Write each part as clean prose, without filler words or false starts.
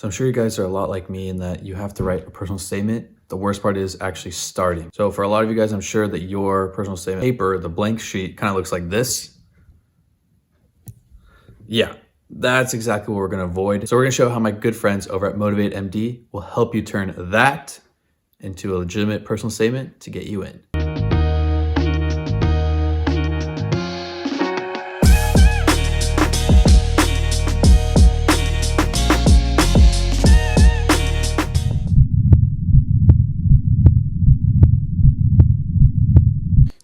So I'm sure you guys are a lot like me in that you have to write a personal statement. The worst part is actually starting. So for a lot of you guys, I'm sure that your personal statement paper, the blank sheet, kind of looks like this. Yeah, that's exactly what we're gonna avoid. So we're gonna show how my good friends over at MotivateMD will help you turn that into a legitimate personal statement to get you in.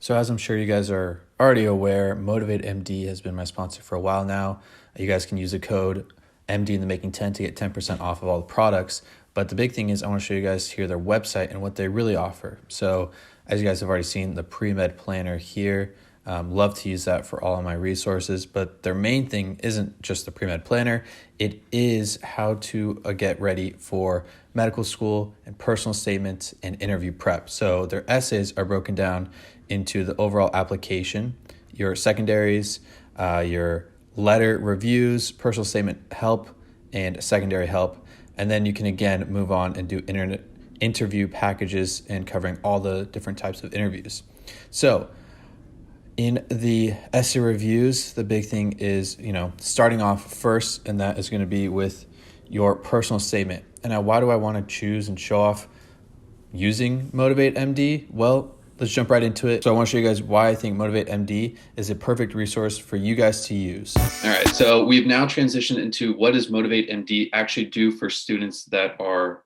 So as I'm sure you guys are already aware, MotivateMD has been my sponsor for a while now. You guys can use the code MD in the making 10 to get 10% off of all the products. But the big thing is I want to show you guys here their website and what they really offer. So as you guys have already seen, the pre-med planner here, love to use that for all of my resources, but their main thing isn't just the pre-med planner. It is how to get ready for medical school and personal statements and interview prep. So their essays are broken down into the overall application, your secondaries, your letter reviews, personal statement help, and secondary help. And then you can again move on and do interview packages and covering all the different types of interviews. So in the essay reviews, the big thing is, starting off first, and that is going to be with your personal statement. And now why do I want to choose and show off using MotivateMD? Well, let's jump right into it. So I want to show you guys why I think MotivateMD is a perfect resource for you guys to use. All right, so we've now transitioned into what does MotivateMD actually do for students that are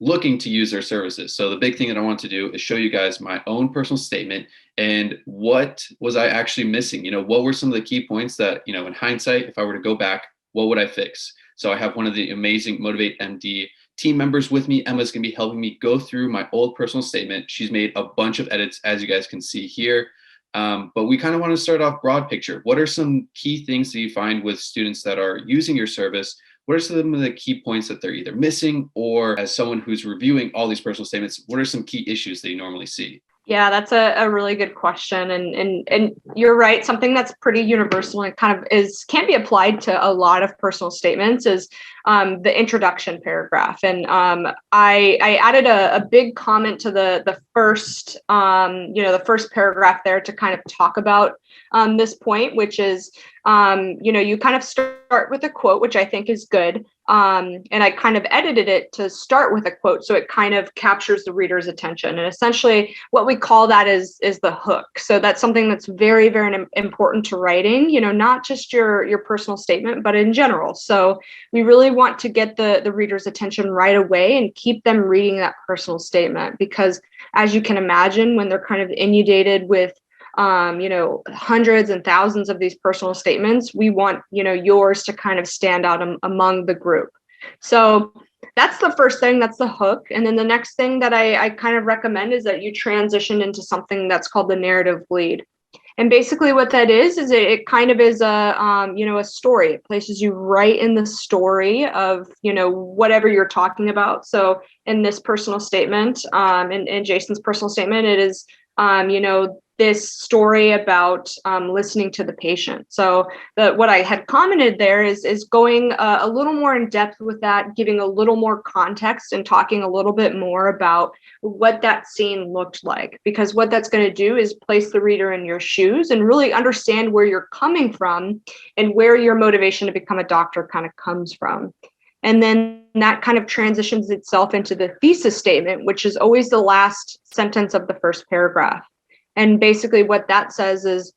looking to use their services. So the big thing that I want to do is show you guys my own personal statement and what was I actually missing? What were some of the key points that, in hindsight, if I were to go back, what would I fix? So I have one of the amazing MotivateMD team members with me. Emma's gonna be helping me go through my old personal statement. She's made a bunch of edits, as you guys can see here. But we kind of want to start off broad picture. What are some key things that you find with students that are using your service? What are some of the key points that they're either missing, or as someone who's reviewing all these personal statements, what are some key issues that you normally see? Yeah, that's a really good question. And you're right. Something that's pretty universal and kind of can be applied to a lot of personal statements is the introduction paragraph. And I added a big comment to the first, the first paragraph there to kind of talk about this point, which is, you kind of start with a quote, which I think is good. And I kind of edited it to start with a quote, so it kind of captures the reader's attention. And essentially what we call that is the hook. So that's something that's very, very important to writing, not just your personal statement, but in general. So we really want to get the reader's attention right away and keep them reading that personal statement, because as you can imagine, when they're kind of inundated with hundreds and thousands of these personal statements, we want, yours to kind of stand out among the group. So that's the first thing, that's the hook. And then the next thing that I kind of recommend is that you transition into something that's called the narrative lead. And basically what that is it kind of is a story. It places you right in the story of, whatever you're talking about. So in this personal statement, in Jason's personal statement, it is, this story about listening to the patient. So what I had commented there is going a little more in depth with that, giving a little more context and talking a little bit more about what that scene looked like, because what that's going to do is place the reader in your shoes and really understand where you're coming from and where your motivation to become a doctor kind of comes from. And then that kind of transitions itself into the thesis statement, which is always the last sentence of the first paragraph. And basically what that says is,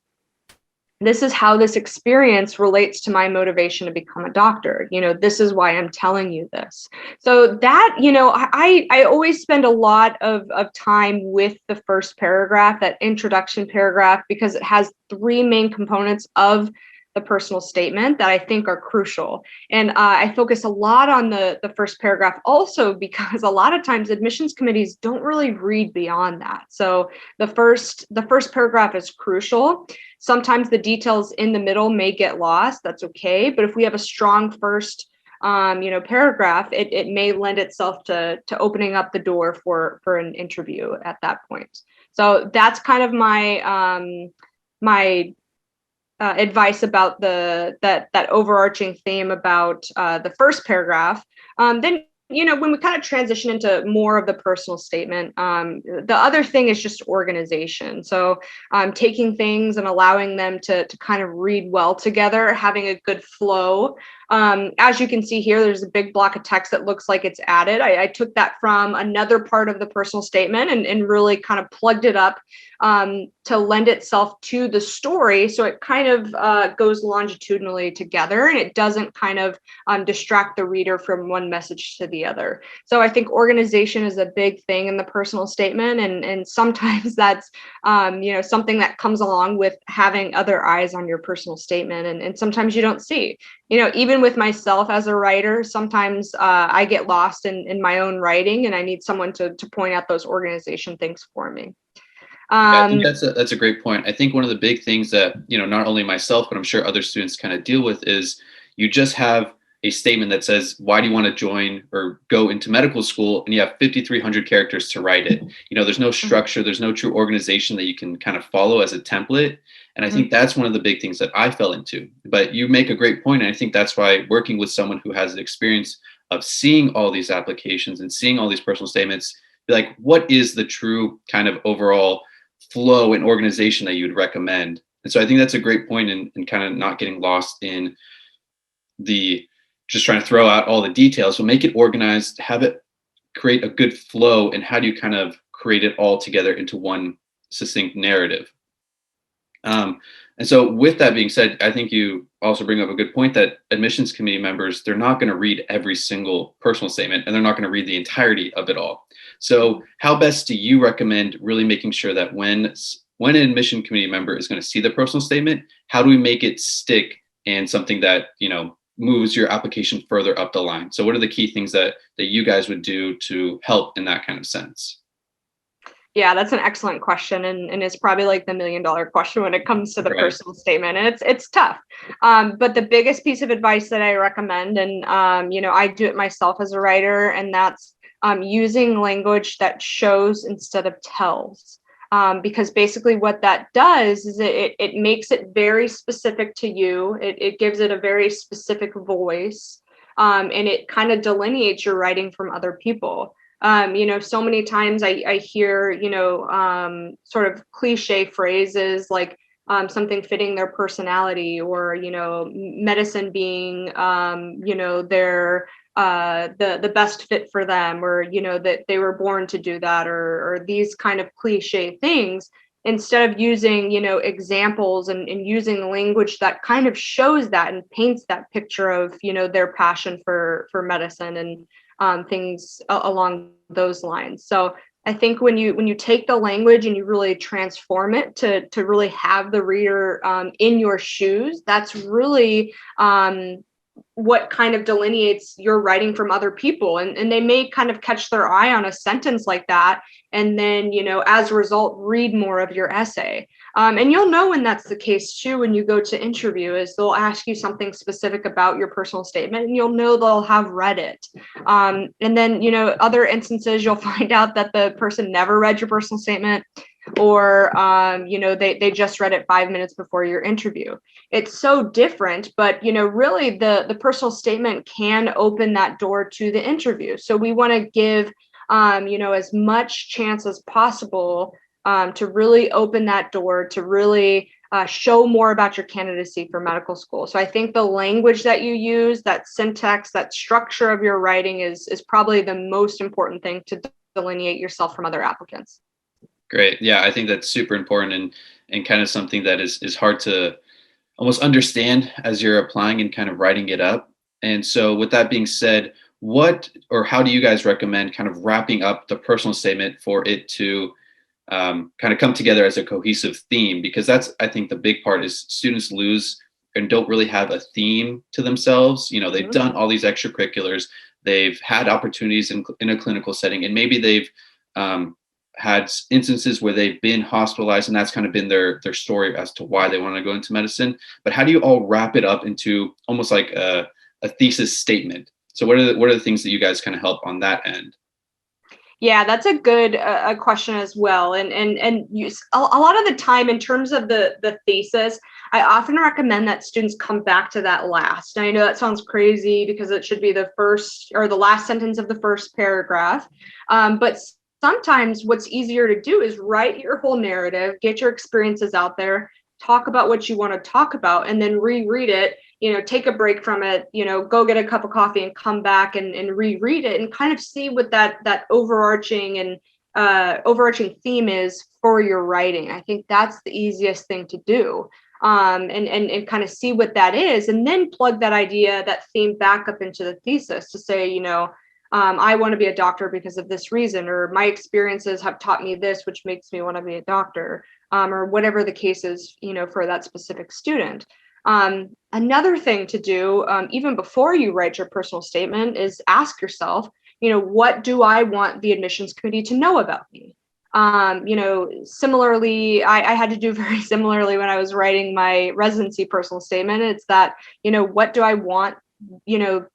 this is how this experience relates to my motivation to become a doctor. This is why I'm telling you this. So that, I always spend a lot of time with the first paragraph, that introduction paragraph, because it has three main components of the personal statement that I think are crucial. And I focus a lot on the first paragraph also because a lot of times admissions committees don't really read beyond that. So the first paragraph is crucial. Sometimes the details in the middle may get lost. That's okay. But if we have a strong first paragraph, it may lend itself to opening up the door for an interview at that point. So that's kind of my advice about that overarching theme about the first paragraph, then when we kind of transition into more of the personal statement, the other thing is just organization. So taking things and allowing them to kind of read well together, having a good flow. As you can see here, there's a big block of text that looks like it's added. I took that from another part of the personal statement and really kind of plugged it up to lend itself to the story. So it kind of goes longitudinally together, and it doesn't kind of distract the reader from one message to the other. So I think organization is a big thing in the personal statement. And sometimes that's, something that comes along with having other eyes on your personal statement. And sometimes you don't see, even with myself as a writer, sometimes I get lost in my own writing, and I need someone to point out those organization things for me. I think that's a great point. I think one of the big things that, not only myself, but I'm sure other students kind of deal with is you just have a statement that says, why do you want to join or go into medical school? And you have 5,300 characters to write it. There's no structure, there's no true organization that you can kind of follow as a template. And I think that's one of the big things that I fell into. But you make a great point. And I think that's why working with someone who has the experience of seeing all these applications and seeing all these personal statements, be like, what is the true kind of overall flow and organization that you would recommend? And so I think that's a great point in kind of not getting lost in the just trying to throw out all the details, but make it organized, have it create a good flow. And how do you kind of create it all together into one succinct narrative? And so with that being said, I think you also bring up a good point that admissions committee members, they're not going to read every single personal statement, and they're not going to read the entirety of it all. So how best do you recommend really making sure that when an admission committee member is going to see the personal statement, how do we make it stick and something that, moves your application further up the line? So what are the key things that you guys would do to help in that kind of sense? Yeah, that's an excellent question. And it's probably like the $1 million question when it comes to the personal statement. And it's tough. But the biggest piece of advice that I recommend, and, I do it myself as a writer, and that's using language that shows instead of tells. Because basically what that does is it makes it very specific to you. It gives it a very specific voice. And it kind of delineates your writing from other people. So many times I hear, sort of cliche phrases like something fitting their personality, or, medicine being, their the best fit for them, or, that they were born to do that, or these kind of cliche things, instead of using, examples and using language that kind of shows that and paints that picture of, their passion for medicine and things along those lines. So I think when you take the language and you really transform it to really have the reader in your shoes, that's really what kind of delineates your writing from other people. And they may kind of catch their eye on a sentence like that, and then, as a result, read more of your essay. And you'll know when that's the case too, when you go to interview, is they'll ask you something specific about your personal statement, and you'll know they'll have read it. And then, other instances, you'll find out that the person never read your personal statement, or, they just read it 5 minutes before your interview. It's so different, but, really the personal statement can open that door to the interview. So we want to give, as much chance as possible to really open that door, to really show more about your candidacy for medical school. So I think the language that you use, that syntax, that structure of your writing is probably the most important thing to delineate yourself from other applicants. Great. Yeah, I think that's super important and kind of something that is hard to almost understand as you're applying and kind of writing it up. And so with that being said, what or how do you guys recommend kind of wrapping up the personal statement for it to kind of come together as a cohesive theme? Because that's, I think, the big part is students lose and don't really have a theme to themselves. They've done all these extracurriculars, they've had opportunities in a clinical setting, and maybe they've had instances where they've been hospitalized, and that's kind of been their story as to why they want to go into medicine. But how do you all wrap it up into almost like a thesis statement? So what are the things that you guys kind of help on that end? Yeah, that's a good question as well. And a lot of the time, in terms of the thesis, I often recommend that students come back to that last. And I know that sounds crazy because it should be the first or the last sentence of the first paragraph, but sometimes what's easier to do is write your whole narrative, get your experiences out there, talk about what you want to talk about, and then reread it, take a break from it, go get a cup of coffee and come back and reread it and kind of see what that overarching theme is for your writing. I think that's the easiest thing to do. And kind of see what that is, and then plug that theme back up into the thesis to say, I want to be a doctor because of this reason, or my experiences have taught me this, which makes me want to be a doctor, or whatever the case is, for that specific student. Another thing to do, even before you write your personal statement, is ask yourself, what do I want the admissions committee to know about me? Similarly, I had to do very similarly when I was writing my residency personal statement. It's that, what do I want,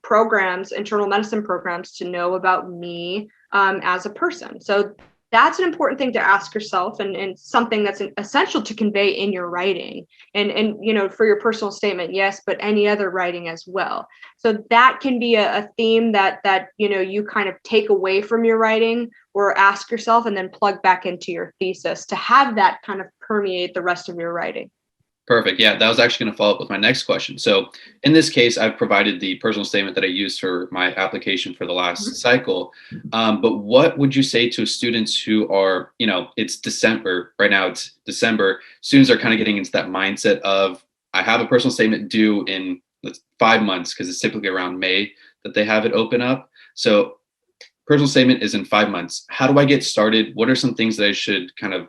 programs, internal medicine programs, to know about me as a person? So that's an important thing to ask yourself, and something that's essential to convey in your writing, and for your personal statement, yes, but any other writing as well. So that can be a theme that you kind of take away from your writing, or ask yourself and then plug back into your thesis to have that kind of permeate the rest of your writing. Perfect. Yeah, that was actually going to follow up with my next question. So in this case, I've provided the personal statement that I used for my application for the last cycle. But what would you say to students who are, it's December, right now it's December, students are kind of getting into that mindset of, I have a personal statement due in 5 months, because it's typically around May that they have it open up. So personal statement is in 5 months. How do I get started? What are some things that I should kind of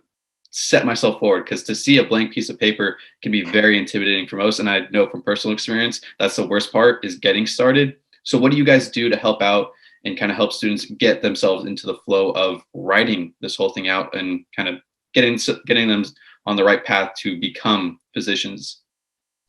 set myself forward? Because to see a blank piece of paper can be very intimidating for most. And I know from personal experience, that's the worst part, is getting started. So what do you guys do to help out and kind of help students get themselves into the flow of writing this whole thing out and kind of getting them on the right path to become physicians?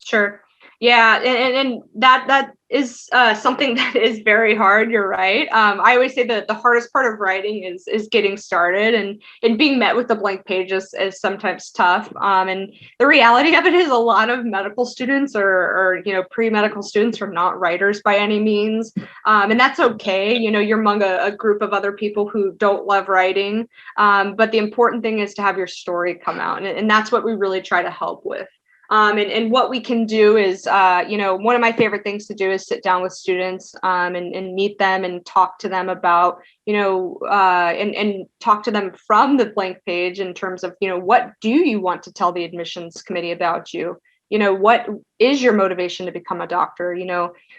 Sure. Yeah, and that is something that is very hard. You're right. I always say that the hardest part of writing is getting started, and being met with a blank page is sometimes tough. And the reality of it is, a lot of medical students or pre-medical students are not writers by any means, and that's okay. You're among a group of other people who don't love writing, but the important thing is to have your story come out, and that's what we really try to help with. And what we can do is, one of my favorite things to do is sit down with students, and meet them and talk to them about, and talk to them from the blank page in terms of, what do you want to tell the admissions committee about you? What is your motivation to become a doctor?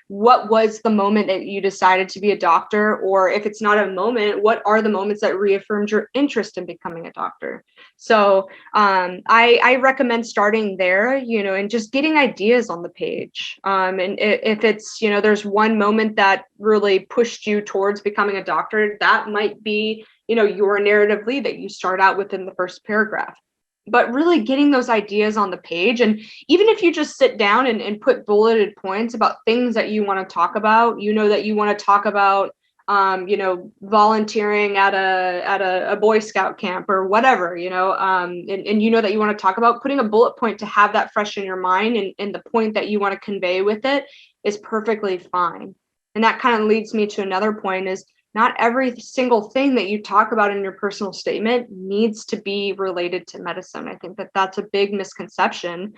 What was the moment that you decided to be a doctor? Or if it's not a moment, what are the moments that reaffirmed your interest in becoming a doctor? So I recommend starting there, and just getting ideas on the page. And if it's, there's one moment that really pushed you towards becoming a doctor, that might be, your narrative lead that you start out with in the first paragraph. But really getting those ideas on the page, and even if you just sit down and put bulleted points about things that you want to talk about, that you want to talk about, volunteering at a Boy Scout camp or whatever, and that you want to talk about, putting a bullet point to have that fresh in your mind, and the point that you want to convey with it is perfectly fine. And that kind of leads me to another point, is not every single thing that you talk about in your personal statement needs to be related to medicine. I think that that's a big misconception,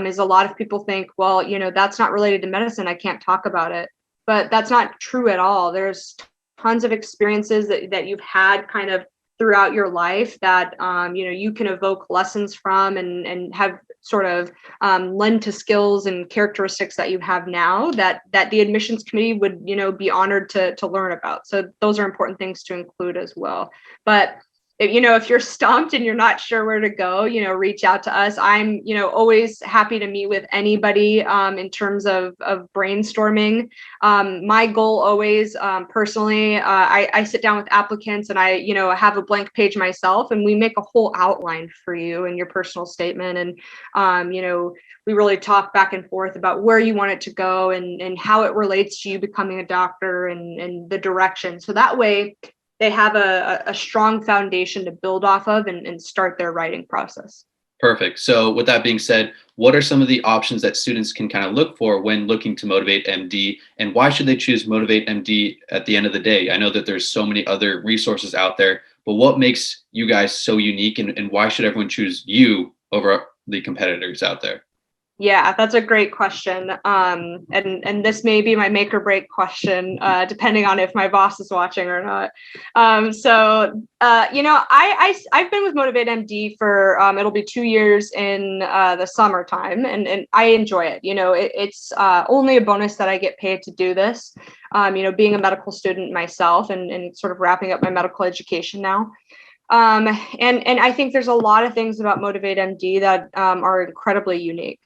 is a lot of people think, well, that's not related to medicine, I can't talk about it. But that's not true at all. There's tons of experiences that you've had kind of throughout your life that, you can evoke lessons from, and have sort of lend to skills and characteristics that you have now that the admissions committee would, be honored to learn about. So those are important things to include as well. But if you're stumped and you're not sure where to go, reach out to us. I'm, always happy to meet with anybody in terms of brainstorming. My goal always, personally, I sit down with applicants, and I, have a blank page myself, and we make a whole outline for you in your personal statement. And, we really talk back and forth about where you want it to go, and how it relates to you becoming a doctor, and the direction. So that way, they have a strong foundation to build off of and start their writing process. Perfect. So with that being said, what are some of the options that students can kind of look for when looking to Motivate MD, and why should they choose Motivate MD at the end of the day? I know that there's so many other resources out there, but what makes you guys so unique, and why should everyone choose you over the competitors out there? Yeah, that's a great question. And this may be my make or break question, depending on if my boss is watching or not. I've been with Motivate MD for it'll be 2 years in the summertime, and I enjoy it. It's only a bonus that I get paid to do this. Being a medical student myself and sort of wrapping up my medical education now. And I think there's a lot of things about Motivate MD that are incredibly unique.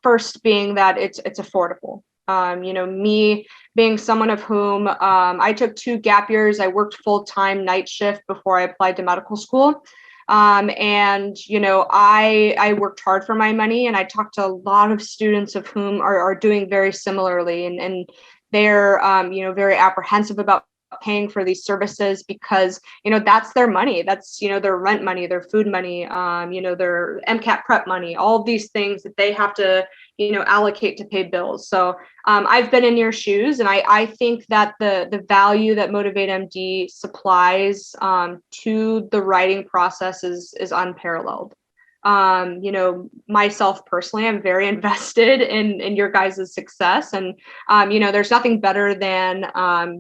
First being that it's affordable. Me being someone of whom I took 2 gap years, I worked full-time night shift before I applied to medical school. I worked hard for my money, and I talked to a lot of students of whom are doing very similarly, and they're very apprehensive about paying for these services because that's their money, that's their rent money, their food money, their MCAT prep money, all these things that they have to allocate to pay bills. So I've been in your shoes, and I think that the value that Motivate MD supplies to the writing process is unparalleled. Myself personally, I'm very invested in your guys' success. And, there's nothing better than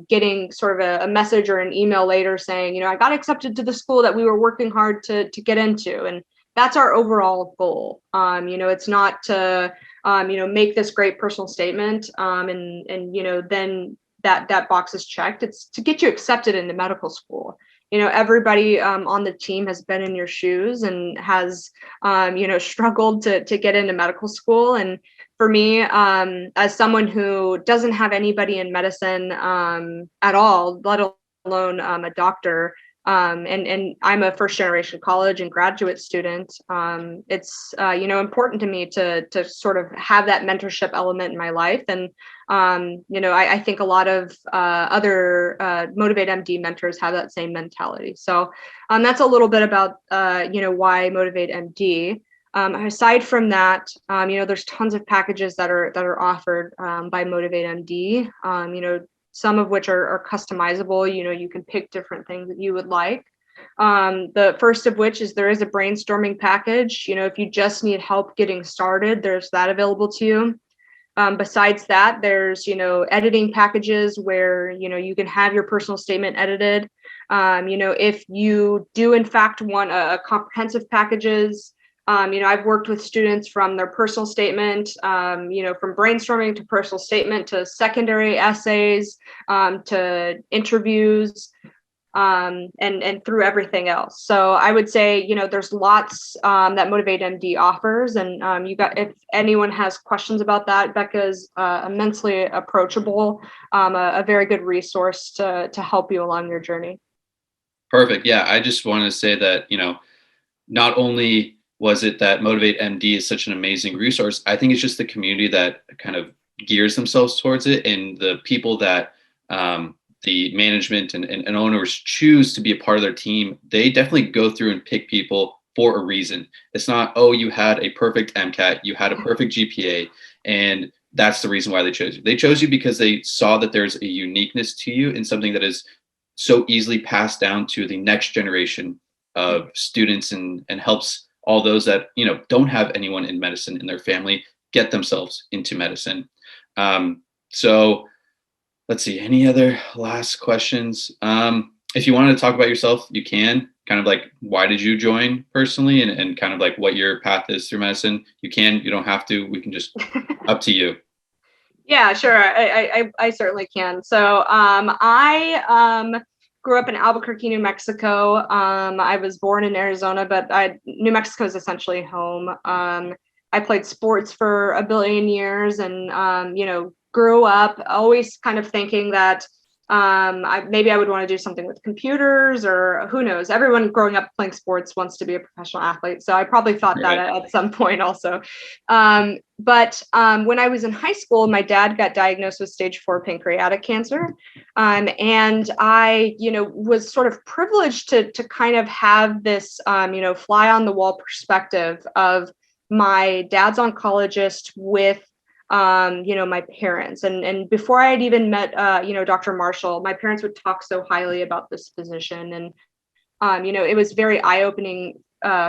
getting sort of a message or an email later saying, I got accepted to the school that we were working hard to get into. And that's our overall goal. It's not to, make this great personal statement then that box is checked. It's to get you accepted into medical school. Everybody on the team has been in your shoes and has, struggled to get into medical school. And for me, as someone who doesn't have anybody in medicine at all, let alone a doctor, and I'm a first generation college and graduate student, it's important to me to sort of have that mentorship element in my life. And I think a lot of other Motivate MD mentors have that same mentality. So that's a little bit about why Motivate MD. Aside from that, there's tons of packages that are offered by Motivate MD. Some of which are customizable. You can pick different things that you would like. The first of which is there is a brainstorming package. If you just need help getting started, there's that available to you. Besides that, there's, editing packages where, you can have your personal statement edited. If you do in fact want a comprehensive packages, I've worked with students from their personal statement, from brainstorming to personal statement to secondary essays, to interviews, and through everything else. So I would say, there's lots that Motivate MD offers, and if anyone has questions about that, Becca's immensely approachable, a very good resource to help you along your journey. Perfect. Yeah, I just want to say that, not only was it that Motivate MD is such an amazing resource, I think it's just the community that kind of gears themselves towards it, and the people that the management and owners choose to be a part of their team. They definitely go through and pick people for a reason. It's not, oh, you had a perfect MCAT, you had a perfect GPA, and that's the reason why they chose you. They chose you because they saw that there's a uniqueness to you and something that is so easily passed down to the next generation of students, and helps all those that don't have anyone in medicine in their family get themselves into medicine. So let's see, any other last questions? If you wanted to talk about yourself, you can. Kind of like, why did you join personally, and kind of like what your path is through medicine. You can, you don't have to. We can just up to you. Yeah, sure. I certainly can. So I grew up in Albuquerque, New Mexico. I was born in Arizona, but New Mexico is essentially home. I played sports for a billion years, and grew up always kind of thinking that maybe I would want to do something with computers, or who knows. Everyone growing up playing sports wants to be a professional athlete. So I probably thought that at some point also. But when I was in high school, my dad got diagnosed with stage 4 pancreatic cancer. And I, was sort of privileged to kind of have this, fly on the wall perspective of my dad's oncologist with my parents. And before I had even met, Dr. Marshall, my parents would talk so highly about this physician. And, it was very eye-opening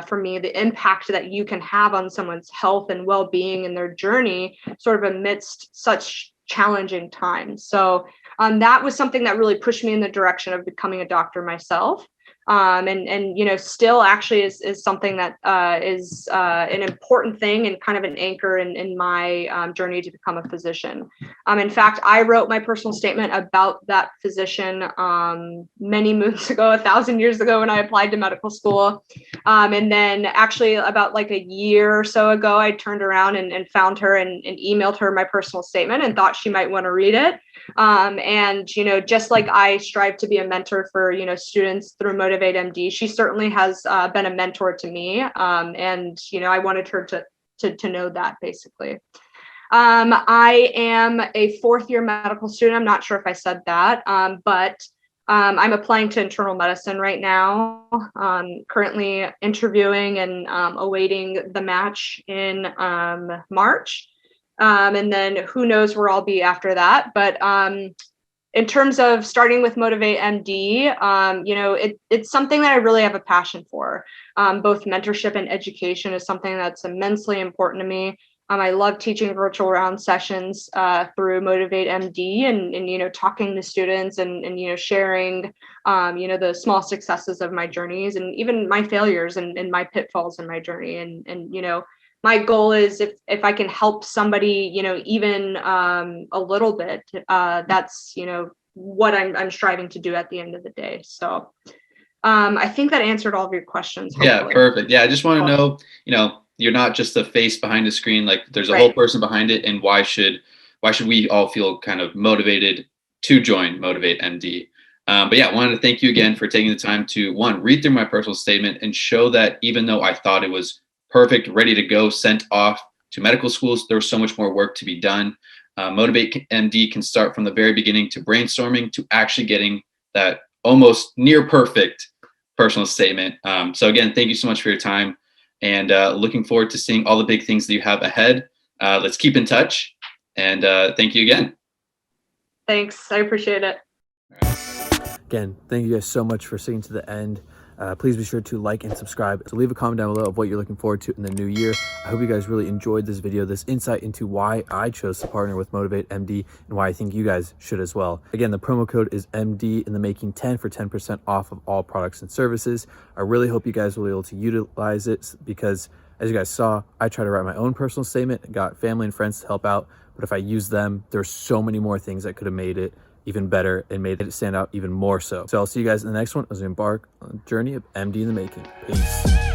for me, the impact that you can have on someone's health and well-being and their journey sort of amidst such challenging times. So that was something that really pushed me in the direction of becoming a doctor myself. And still actually is something that is an important thing and kind of an anchor in my journey to become a physician. In fact, I wrote my personal statement about that physician many moons ago, 1,000 years ago, when I applied to medical school. And then actually about like a year or so ago, I turned around and found her and emailed her my personal statement and thought she might want to read it. And, just like I strive to be a mentor for, students through MotivateMD, she certainly has been a mentor to me. And, I wanted her to know that basically. I am a 4th-year medical student. I'm not sure if I said that, but I'm applying to internal medicine right now, currently interviewing and awaiting the match in March. And then who knows where I'll be after that. But in terms of starting with MotivateMD, it's something that I really have a passion for. Both mentorship and education is something that's immensely important to me. I love teaching virtual round sessions through MotivateMD and talking to students and sharing the small successes of my journeys and even my failures and my pitfalls in my journey. And my goal is if I can help somebody, even a little bit, that's, what I'm striving to do at the end of the day. So I think that answered all of your questions. Hopefully. Yeah, perfect. Yeah, I just want to know, you're not just a face behind the screen, like there's a whole person behind it. And why should we all feel kind of motivated to join MotivateMD? But yeah, I wanted to thank you again for taking the time to read through my personal statement and show that even though I thought it was perfect, ready to go, sent off to medical schools, there was so much more work to be done. MotivateMD can start from the very beginning to brainstorming to actually getting that almost near perfect personal statement. So again, thank you so much for your time, and looking forward to seeing all the big things that you have ahead. Let's keep in touch, and thank you again. Thanks. I appreciate it. Again, thank you guys so much for sticking to the end. Please be sure to like and subscribe. So leave a comment down below of what you're looking forward to in the new year. I hope you guys really enjoyed this video, this insight into why I chose to partner with MotivateMD and why I think you guys should as well. Again, the promo code is MD in the making 10 for 10% off of all products and services. I really hope you guys will be able to utilize it because, as you guys saw, I try to write my own personal statement and got family and friends to help out. But if I use them, there's so many more things that could have made it even better and made it stand out even more so. So I'll see you guys in the next one as we embark on a journey of MD in the making. Peace.